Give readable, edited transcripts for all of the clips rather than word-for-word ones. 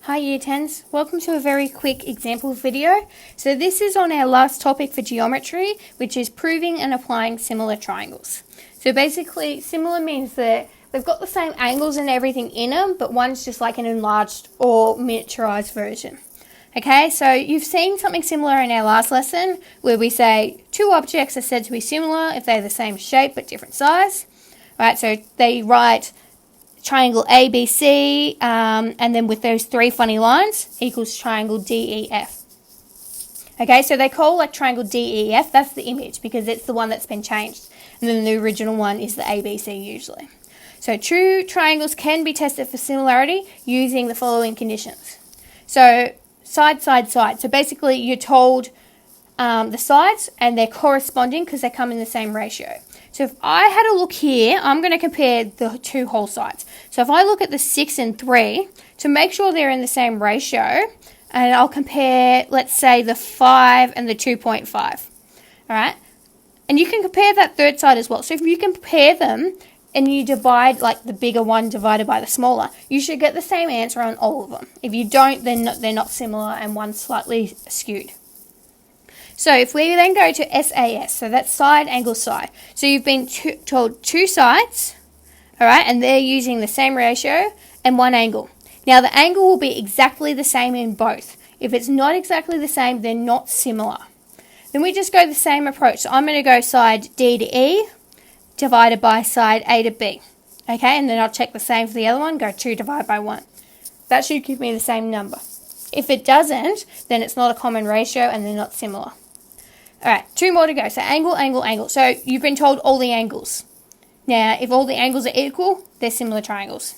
Hi Year 10s, welcome to a very quick example video. So this is on our last topic for geometry, which is proving and applying similar triangles. So basically similar means that they've got the same angles and everything in them, but one's just like an enlarged or miniaturized version. Okay, so you've seen something similar in our last lesson where we say two objects are said to be similar if they're the same shape but different size. Right, so they write triangle ABC, and then with those three funny lines equals triangle DEF. Okay, so they call like triangle DEF, that's the image because it's the one that's been changed. And then the original one is the ABC usually. So true triangles can be tested for similarity using the following conditions. So side, side, side. So basically you're told the sides and they're corresponding because they come in the same ratio. So if I had a look here, I'm going to compare the two whole sides. So if I look at the 6 and 3, to make sure they're in the same ratio, and I'll compare, let's say, the 5 and the 2.5. All right? And you can compare that third side as well. So if you compare them and you divide, like the bigger one divided by the smaller, you should get the same answer on all of them. If you don't, then they're not similar and one's slightly skewed. So if we then go to SAS, so that's side, angle, side. So you've been told two sides, all right, and they're using the same ratio and one angle. Now the angle will be exactly the same in both. If it's not exactly the same, they're not similar. Then we just go the same approach. So I'm going to go side D to E divided by side A to B. Okay, and then I'll check the same for the other one, go 2 divided by 1. That should give me the same number. If it doesn't, then it's not a common ratio and they're not similar. Alright, 2 more to go. So angle, angle, angle. So you've been told all the angles. Now, if all the angles are equal, they're similar triangles.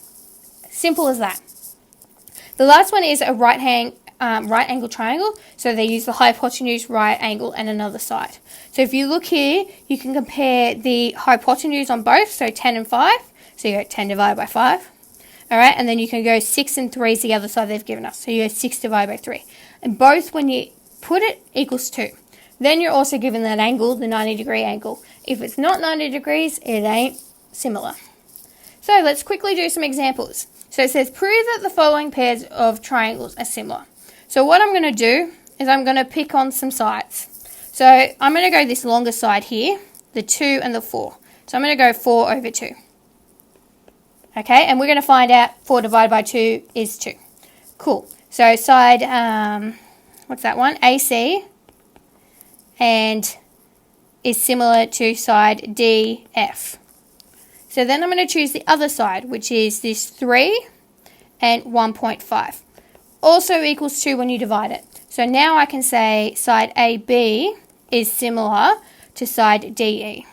Simple as that. The last one is a right angle triangle. So they use the hypotenuse, right angle, and another side. So if you look here, you can compare the hypotenuse on both. So 10 and 5. So you go 10 divided by 5. Alright, and then you can go 6 and 3 is the other side they've given us. So you go 6 divided by 3. And both, when you put it, equals 2. Then you're also given that angle, the 90-degree angle. If it's not 90 degrees, it ain't similar. So let's quickly do some examples. So it says, prove that the following pairs of triangles are similar. So what I'm going to do is I'm going to pick on some sides. So I'm going to go this longer side here, the 2 and the 4. So I'm going to go 4 over 2. Okay, and we're going to find out 4 divided by 2 is 2. Cool. So side, what's that one? AC. And is similar to side DF. So then I'm going to choose the other side, which is this 3 and 1.5. Also equals 2 when you divide it. So now I can say side AB is similar to side DE.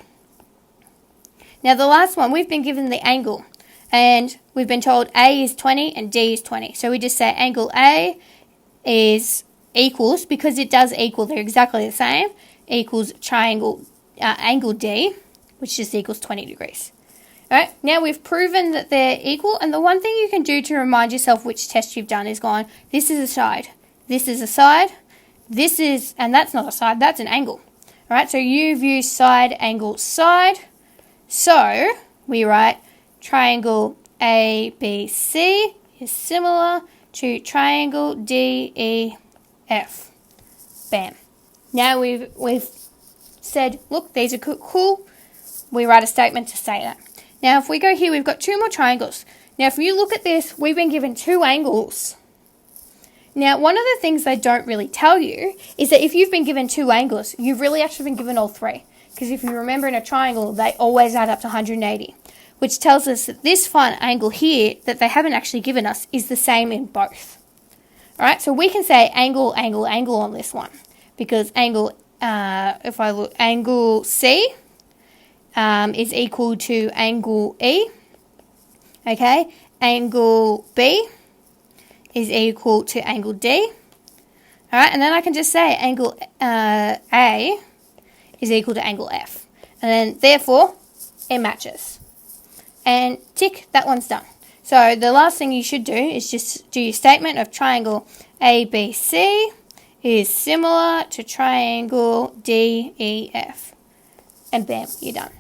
Now the last one, we've been given the angle. And we've been told A is 20 and D is 20. So we just say angle A is equals, because it does equal, they're exactly the same, equals triangle angle D, which just equals 20 degrees. Alright, now we've proven that they're equal, and the one thing you can do to remind yourself which test you've done is gone, this is a side, this is a side, this is, and that's not a side, that's an angle. Alright, so you've used side, angle, side, so we write triangle ABC is similar to triangle DEF. Bam. Now we've said, look, these are cool. We write a statement to say that. Now if we go here, we've got 2 more triangles. Now if you look at this, we've been given 2 angles. Now one of the things they don't really tell you is that if you've been given 2 angles, you've really actually been given all 3. Because if you remember in a triangle, they always add up to 180. Which tells us that this fun angle here that they haven't actually given us is the same in both. Alright, so we can say angle, angle, angle on this one. Because angle, if I look, angle C is equal to angle E. Okay, angle B is equal to angle D. Alright, and then I can just say angle A is equal to angle F. And then, therefore, it matches. And tick, that one's done. So the last thing you should do is just do your statement of triangle ABC is similar to triangle DEF. And bam, you're done.